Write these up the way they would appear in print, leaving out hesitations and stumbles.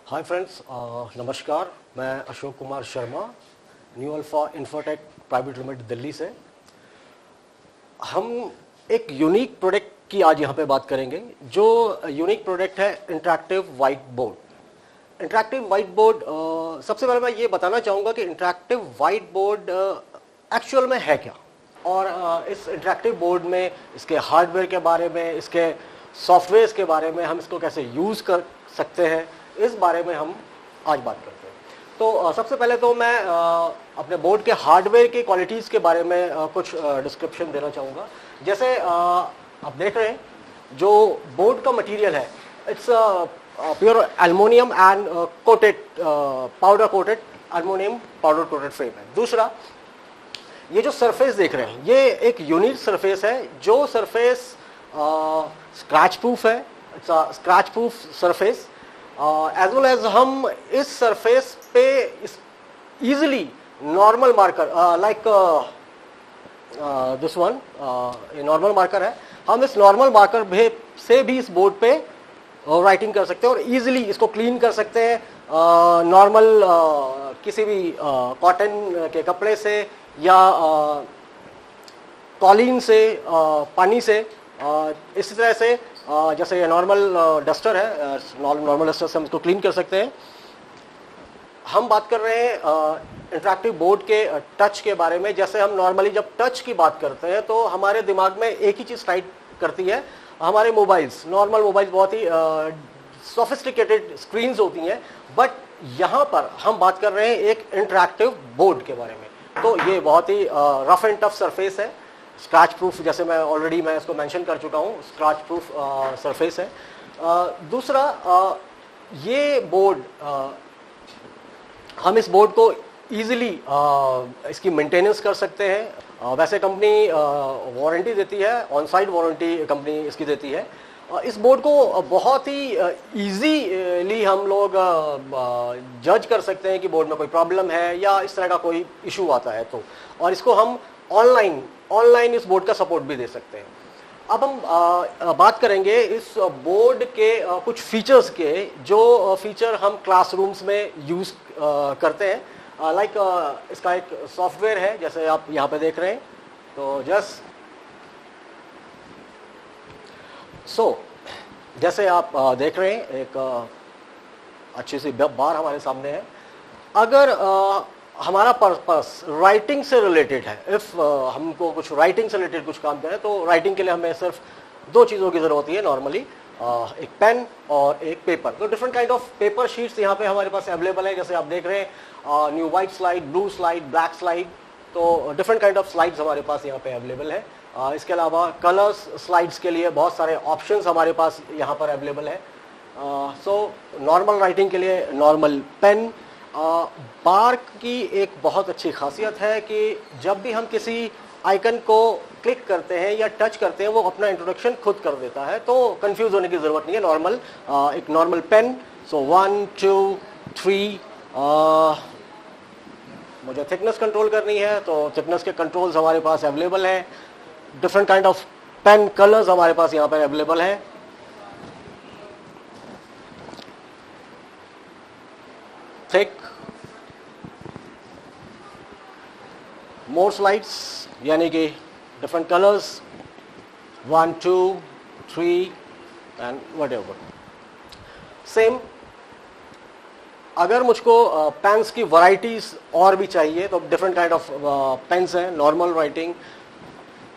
Hi friends, नमस्कार। मैं Ashok Kumar Sharma, new alpha infotech private limited Delhi से। हम एक यूनिक प्रोडक्ट की आज यहाँ पे बात करेंगे। जो यूनिक प्रोडक्ट है interactive white board. Interactive white board, सबसे पहले मैं ये बताना चाहूँगा कि इंटरैक्टिव वाइट बोर्ड एक्चुअल में है क्या, और इस इंटरैक्टिव बोर्ड में इसके हार्डवेयर के बारे में, इसके सॉफ्टवेयर के बारे में, हम इसको कैसे यूज़ कर सकते हैं, इस बारे में हम आज बात करते हैं। तो सबसे पहले तो मैं अपने बोर्ड के हार्डवेयर की क्वालिटीज़ के बारे में कुछ डिस्क्रिप्शन देना चाहूँगा। जैसे आप देख रहे हैं जो बोर्ड का मटेरियल है, it's pure aluminium and coated, powder coated aluminium powder coated frame है। दूसरा, ये जो सरफेस देख रहे हैं ये एक यूनिक सरफेस है। जो सरफेस स्क्रैच प्रूफ है, it's scratch proof surface. As well as हम इस सरफेस पे easily normal marker like this one, ये नॉर्मल मार्कर है, हम इस नॉर्मल मार्कर से भी इस बोर्ड पे राइटिंग कर सकते हैं और इजीली इसको क्लीन कर सकते हैं नॉर्मल किसी भी कॉटन के कपड़े से या कॉलिन से, पानी से। इसी तरह से जैसे ये नॉर्मल डस्टर है, नॉर्मल डस्टर से हम इसको क्लीन कर सकते हैं। हम बात कर रहे हैं इंटरैक्टिव बोर्ड के टच के बारे में। जैसे हम नॉर्मली जब टच की बात करते हैं तो हमारे दिमाग में एक ही चीज़ स्ट्राइक करती है, हमारे मोबाइल्स, नॉर्मल मोबाइल्स बहुत ही सोफिस्टिकेटेड स्क्रीन्स होती हैं, बट यहाँ पर हम बात कर रहे हैं एक इंटरैक्टिव बोर्ड के बारे में। तो ये बहुत ही रफ एंड टफ सरफेस है, स्क्रैच प्रूफ, जैसे मैं ऑलरेडी इसको मेंशन कर चुका हूँ, स्क्रैच प्रूफ सरफेस है। दूसरा, ये बोर्ड, हम इस बोर्ड को इजीली इसकी मेंटेनेंस कर सकते हैं। वैसे कंपनी वारंटी देती है, ऑन साइट वारंटी कंपनी इसकी देती है। इस बोर्ड को बहुत ही इजीली हम लोग जज कर सकते हैं कि बोर्ड में कोई प्रॉब्लम है या इस तरह का कोई इशू आता है तो, और इसको हम ऑनलाइन इस बोर्ड का सपोर्ट भी दे सकते हैं। अब हम बात करेंगे इस बोर्ड के कुछ फीचर्स के, जो फीचर हम क्लासरूम्स में यूज़ करते हैं। लाइक इसका एक सॉफ्टवेयर है, जैसे आप यहाँ पे देख रहे हैं। तो जैसे आप देख रहे हैं, एक अच्छी सी बार हमारे सामने है। अगर हमारा पर्पस राइटिंग से रिलेटेड है, इफ हमको कुछ राइटिंग से रिलेटेड कुछ काम करें, तो राइटिंग के लिए हमें सिर्फ दो चीज़ों की ज़रूरत होती है नॉर्मली, एक पेन और एक पेपर। तो different kind of paper sheets यहाँ पे हमारे पास अवेलेबल है। जैसे आप देख रहे हैं new white slide, blue slide, black slide, तो डिफरेंट काइंड ऑफ स्लाइड्स हमारे पास यहाँ पे अवेलेबल है। इसके अलावा कलर्स स्लाइड्स के लिए बहुत सारे ऑप्शंस हमारे पास यहाँ पर अवेलेबल है। सो नॉर्मल राइटिंग के लिए नॉर्मल पेन। बार्क की एक बहुत अच्छी खासियत है कि जब भी हम किसी आइकन को क्लिक करते हैं या टच करते हैं, वो अपना इंट्रोडक्शन खुद कर देता है, तो कंफ्यूज होने की ज़रूरत नहीं है। नॉर्मल एक नॉर्मल पेन। सो 1 2 3, मुझे थिकनेस कंट्रोल करनी है तो थिकनेस के कंट्रोल्स हमारे पास अवेलेबल हैं। Different kind of pen colours हमारे पास यहाँ पर अवेलेबल है। थिक, मोर स्लाइड्स, यानी कि different colours, 1 2 3 and what ever. Same, अगर मुझको पेन्स की वैरायटीज और भी चाहिए तो डिफरेंट काइंड ऑफ पेन्स हैं। नॉर्मल राइटिंग,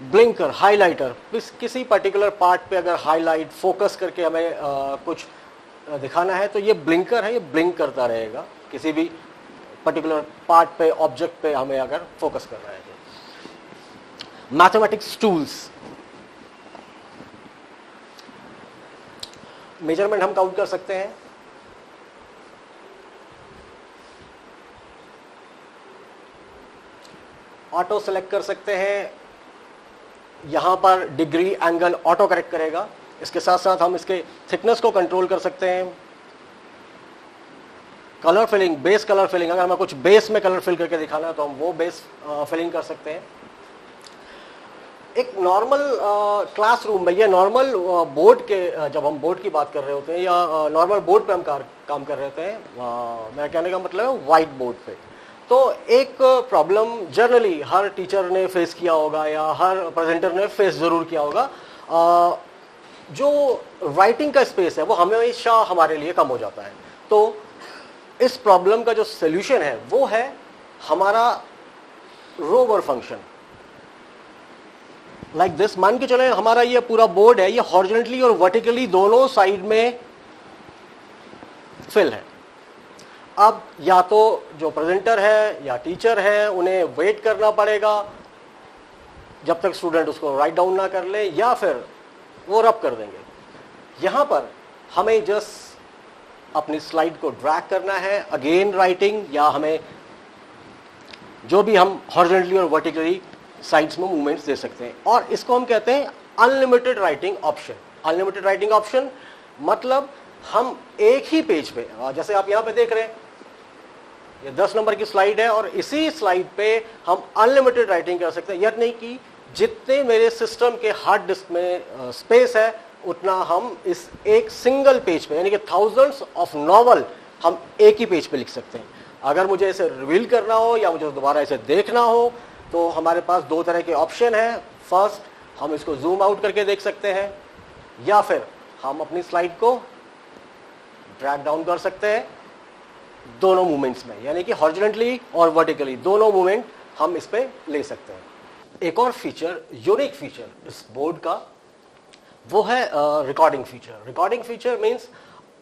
ब्लिंकर, हाइलाइटर, किसी पर्टिकुलर पार्ट पे अगर हाईलाइट फोकस करके हमें कुछ दिखाना है तो ये ब्लिंकर है, ये ब्लिंक करता रहेगा किसी भी पर्टिकुलर पार्ट पे, ऑब्जेक्ट पे हमें अगर फोकस करना है तो। मैथमेटिक्स टूल्स, मेजरमेंट हम काउंट कर सकते हैं। ऑटो सेलेक्ट कर सकते हैं, यहाँ पर डिग्री एंगल ऑटो करेक्ट करेगा। इसके साथ साथ हम इसके थिकनेस को कंट्रोल कर सकते हैं। Colour filling, base colour filling, अगर हमें कुछ बेस में कलर फिल करके दिखाना है तो हम वो बेस फिलिंग कर सकते हैं। एक नॉर्मल क्लासरूम में या नॉर्मल बोर्ड के जब हम बोर्ड की बात कर रहे होते हैं या नॉर्मल बोर्ड पे हम काम कर रहे होते हैं, मेरा कहने का मतलब है वाइट बोर्ड पे, तो एक प्रॉब्लम जनरली हर टीचर ने फेस किया होगा या हर प्रेजेंटर ने फेस जरूर किया होगा, जो राइटिंग का स्पेस है वो हमेशा हमारे लिए कम हो जाता है। तो इस प्रॉब्लम का जो सोल्यूशन है वो है हमारा रोवर फंक्शन। लाइक दिस, मान के चले हमारा ये पूरा बोर्ड है, ये हॉरिजॉन्टली और वर्टिकली दोनों साइड में फिल है। अब या तो जो प्रेजेंटर है या टीचर है उन्हें वेट करना पड़ेगा जब तक स्टूडेंट उसको राइट डाउन ना कर ले, या फिर वो रब कर देंगे। यहां पर हमें जस्ट अपनी स्लाइड को ड्रैग करना है, अगेन राइटिंग, या हमें जो भी हम हॉरिजॉन्टली और वर्टिकली साइड्स में मूवमेंट्स दे सकते हैं, और इसको हम कहते हैं unlimited writing option. Unlimited writing option मतलब हम एक ही पेज पे, जैसे आप यहां पे देख रहे हैं ये 10 नंबर की स्लाइड है और इसी स्लाइड पे हम अनलिमिटेड राइटिंग कर सकते हैं। यह नहीं कि जितने मेरे सिस्टम के हार्ड डिस्क में स्पेस है उतना हम इस एक सिंगल पेज पे, यानी कि थाउजेंड्स ऑफ नॉवल हम एक ही पेज पे लिख सकते हैं। अगर मुझे इसे रिवील करना हो या मुझे दोबारा इसे देखना हो तो हमारे पास दो तरह के ऑप्शन हैं। फर्स्ट, हम इसको जूम आउट करके देख सकते हैं, या फिर हम अपनी स्लाइड को ड्रैग डाउन कर सकते हैं दोनों मूवमेंट्स में, यानी कि हॉरिजॉन्टली और वर्टिकली दोनों मूवमेंट हम इस पे ले सकते हैं। एक और फीचर, यूनिक फीचर इस बोर्ड का, वो है recording feature. Recording feature means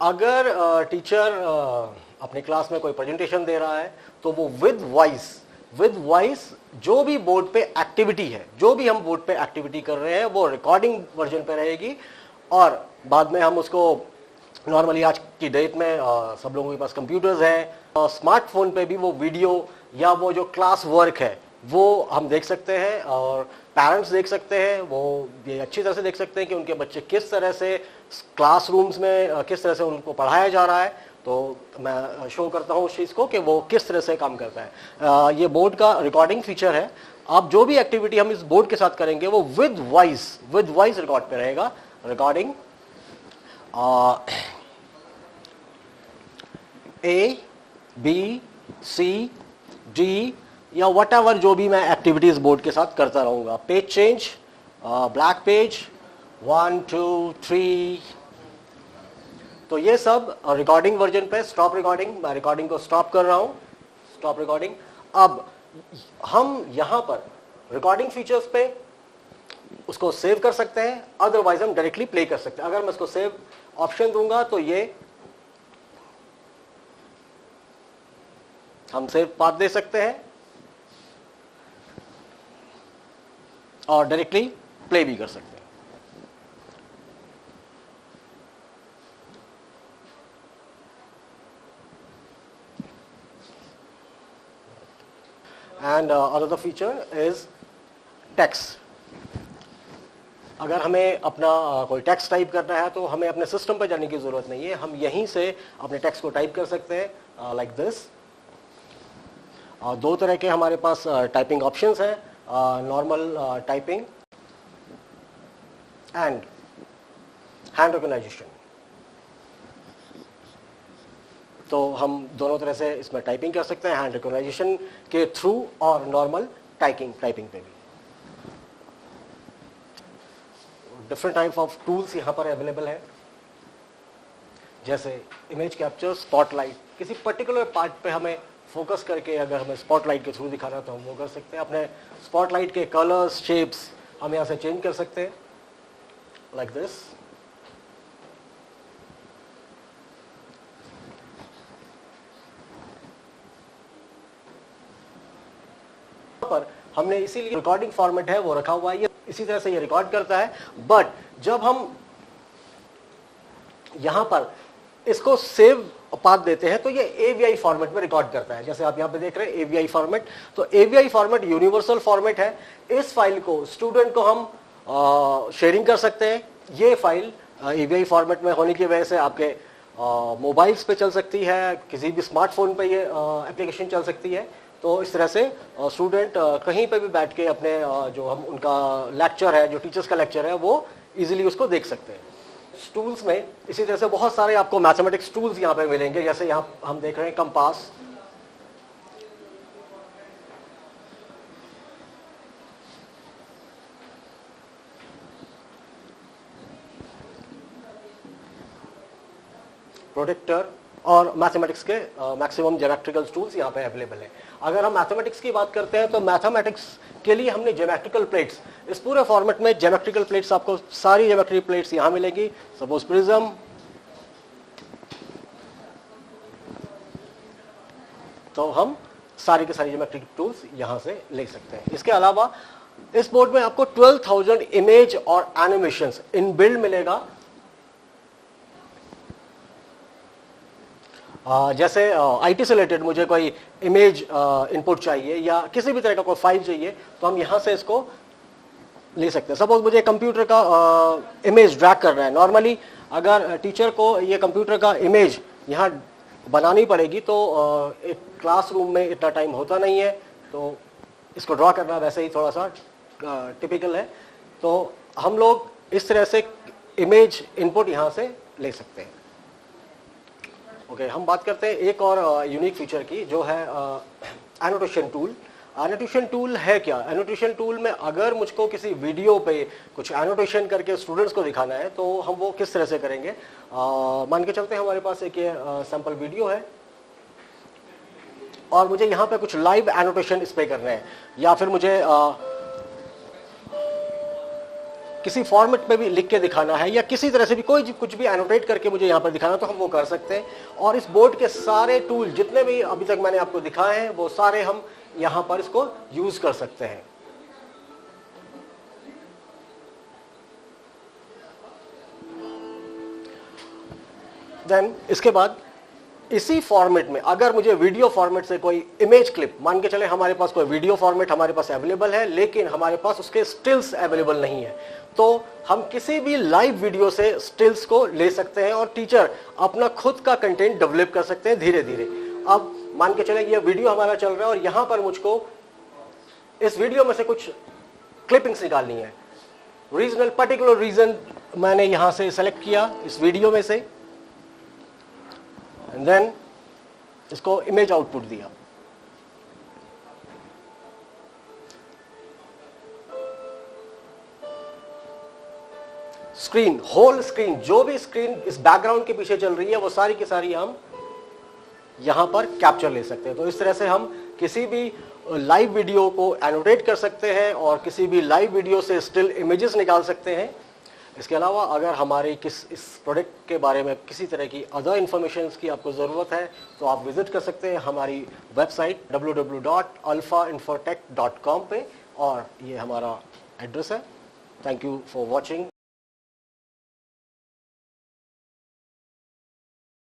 अगर टीचर अपने क्लास में कोई प्रेजेंटेशन दे रहा है तो वो विद वॉइस जो भी बोर्ड पे एक्टिविटी है, जो भी हम बोर्ड पे एक्टिविटी कर रहे हैं वो रिकॉर्डिंग वर्जन पे रहेगी, और बाद में हम उसको नॉर्मली आज की डेट में सब लोगों के पास कंप्यूटर्स हैं, स्मार्टफोन पे भी वो वीडियो या वो जो क्लास वर्क है वो हम देख सकते हैं, और पेरेंट्स देख सकते हैं, वो ये अच्छी तरह से देख सकते हैं कि उनके बच्चे किस तरह से क्लासरूम्स में किस तरह से उनको पढ़ाया जा रहा है। तो मैं शो करता हूँ उस चीज़ को कि वो किस तरह से काम करता है। ये बोर्ड का रिकॉर्डिंग फीचर है। आप जो भी एक्टिविटी हम इस बोर्ड के साथ करेंगे वो विद वॉइस रिकॉर्ड पे रहेगा। Recording A B C D या वट एवर जो भी मैं एक्टिविटीज बोर्ड के साथ करता रहूंगा। पेज चेंज, ब्लैक पेज, 1 2 3, तो ये सब रिकॉर्डिंग वर्जन पे। स्टॉप रिकॉर्डिंग, मैं रिकॉर्डिंग को स्टॉप कर रहा हूं, स्टॉप रिकॉर्डिंग। अब हम यहां पर रिकॉर्डिंग फीचर्स पे उसको सेव कर सकते हैं, अदरवाइज हम डायरेक्टली प्ले कर सकते हैं। अगर मैं इसको सेव ऑप्शन दूंगा तो ये हम सेव पाथ दे सकते हैं और डायरेक्टली प्ले भी कर सकते हैं। And another feature is text. अगर हमें अपना कोई टेक्स्ट टाइप करना है तो हमें अपने सिस्टम पर जाने की जरूरत नहीं है, हम यहीं से अपने टेक्स्ट को टाइप कर सकते हैं लाइक दिस। दो तरह के हमारे पास टाइपिंग ऑप्शंस हैं, normal typing and hand recognition. तो हम दोनों तरह से इसमें टाइपिंग कर सकते हैं, हैंड रिकॉग्निशन के थ्रू और नॉर्मल टाइपिंग पे भी। डिफरेंट टाइप ऑफ टूल्स यहाँ पर अवेलेबल है, जैसे इमेज कैप्चर, स्पॉटलाइट। किसी पर्टिकुलर पार्ट पे हमें फोकस करके अगर हमें स्पॉटलाइट के थ्रू दिखाना तो हम वो कर सकते हैं। अपने स्पॉटलाइट के कलर्स, शेप्स हम यहाँ से चेंज कर सकते हैं लाइक दिस। पर हमने इसीलिए रिकॉर्डिंग फॉर्मेट है वो रखा हुआ है, ये इसी तरह से ये रिकॉर्ड करता है। बट जब हम यहां पर इसको सेव पाथ देते हैं तो ये AVI फॉर्मेट में रिकॉर्ड करता है। जैसे आप यहां पे देख रहे हैं AVI फॉर्मेट, तो AVI फॉर्मेट यूनिवर्सल फॉर्मेट है। इस फाइल को स्टूडेंट को हम शेयरिंग कर सकते हैं। ये फाइल AVI फॉर्मेट में होने की वजह से आपके मोबाइल्स पे चल सकती है, किसी भी स्मार्टफोन पे ये एप्लीकेशन चल सकती है। तो इस तरह से स्टूडेंट कहीं पे भी बैठ के अपने जो हम उनका लेक्चर है, जो टीचर्स का लेक्चर है, वो इजीली उसको देख सकते हैं। टूल्स में इसी तरह से बहुत सारे आपको मैथमेटिक्स टूल्स यहाँ पे मिलेंगे, जैसे यहाँ हम देख रहे हैं कंपास, प्रोटेक्टर और मैथमेटिक्स के मैक्सिमम ज्योमेट्रिकल टूल्स यहाँ पे अवेलेबल है। अगर हम मैथमेटिक्स की बात करते हैं तो मैथमेटिक्स के लिए हमने ज्योमेट्रिकल प्लेट्स, इस पूरे फॉर्मेट में ज्योमेट्रिकल प्लेट्स, आपको सारी ज्योमेट्रिकल प्लेट्स यहाँ मिलेंगी। सपोज प्रिज्म, तो हम सारी के सारी ज्योमेट्रिकल टूल्स यहाँ से ले सकते हैं। इसके अलावा इस बोर्ड में आपको 12,000 इमेज और एनिमेशंस इनबिल्ड मिलेगा। जैसे आईटी से रिलेटेड मुझे कोई इमेज इनपुट चाहिए या किसी भी तरह का कोई फाइल चाहिए, तो हम यहाँ से इसको ले सकते हैं। सपोज मुझे कंप्यूटर का इमेज ड्रैग करना है। नॉर्मली अगर टीचर को ये कंप्यूटर का इमेज यहाँ बनानी पड़ेगी तो एक क्लासरूम में इतना टाइम होता नहीं है, तो इसको ड्रॉ करना वैसे ही थोड़ा सा टिपिकल है। तो हम लोग इस तरह से इमेज इनपुट यहाँ से ले सकते हैं। ओके, हम बात करते हैं एक और यूनिक फीचर की, जो है एनोटेशन टूल। एनोटेशन टूल है क्या? एनोटेशन टूल में अगर मुझको किसी वीडियो पे कुछ एनोटेशन करके स्टूडेंट्स को दिखाना है तो हम वो किस तरह से करेंगे। मान के चलते हैं हमारे पास एक सैंपल वीडियो है और मुझे यहाँ पे कुछ लाइव एनोटेशन इस पे करने हैं, या फिर मुझे किसी फॉर्मेट में भी लिख के दिखाना है, या किसी तरह से भी कोई कुछ भी एनोटेट करके मुझे यहाँ पर दिखाना है, तो हम वो कर सकते हैं। और इस बोर्ड के सारे टूल जितने भी अभी तक मैंने आपको दिखाए हैं, वो सारे हम यहाँ पर इसको यूज कर सकते हैं। देन इसके बाद इसी फॉर्मेट में अगर मुझे वीडियो फॉर्मेट से कोई इमेज क्लिप, मान के चले हमारे पास कोई वीडियो फॉर्मेट हमारे पास अवेलेबल है लेकिन हमारे पास उसके स्टिल्स अवेलेबल नहीं है, तो हम किसी भी लाइव वीडियो से स्टिल्स को ले सकते हैं और टीचर अपना खुद का कंटेंट डेवलप कर सकते हैं धीरे धीरे। अब मान के चले ये वीडियो हमारा चल रहा है और यहां पर मुझको इस वीडियो में से कुछ क्लिपिंग्स निकालनी है। रीजनल पर्टिकुलर रीजन मैंने यहां से सेलेक्ट किया इस वीडियो में से, एंड देन इसको इमेज आउटपुट दिया। स्क्रीन, होल स्क्रीन, जो भी स्क्रीन इस बैकग्राउंड के पीछे चल रही है वो सारी की सारी हम यहां पर कैप्चर ले सकते हैं। तो इस तरह से हम किसी भी लाइव वीडियो को एनोटेट कर सकते हैं और किसी भी लाइव वीडियो से स्टिल इमेजेस निकाल सकते हैं। इसके अलावा अगर हमारी इस प्रोडक्ट के बारे में किसी तरह की अदर इंफॉर्मेशन की आपको ज़रूरत है तो आप विजिट कर सकते हैं हमारी वेबसाइट www.alphainfotech.com पे, और ये हमारा एड्रेस है। Thank you for watching.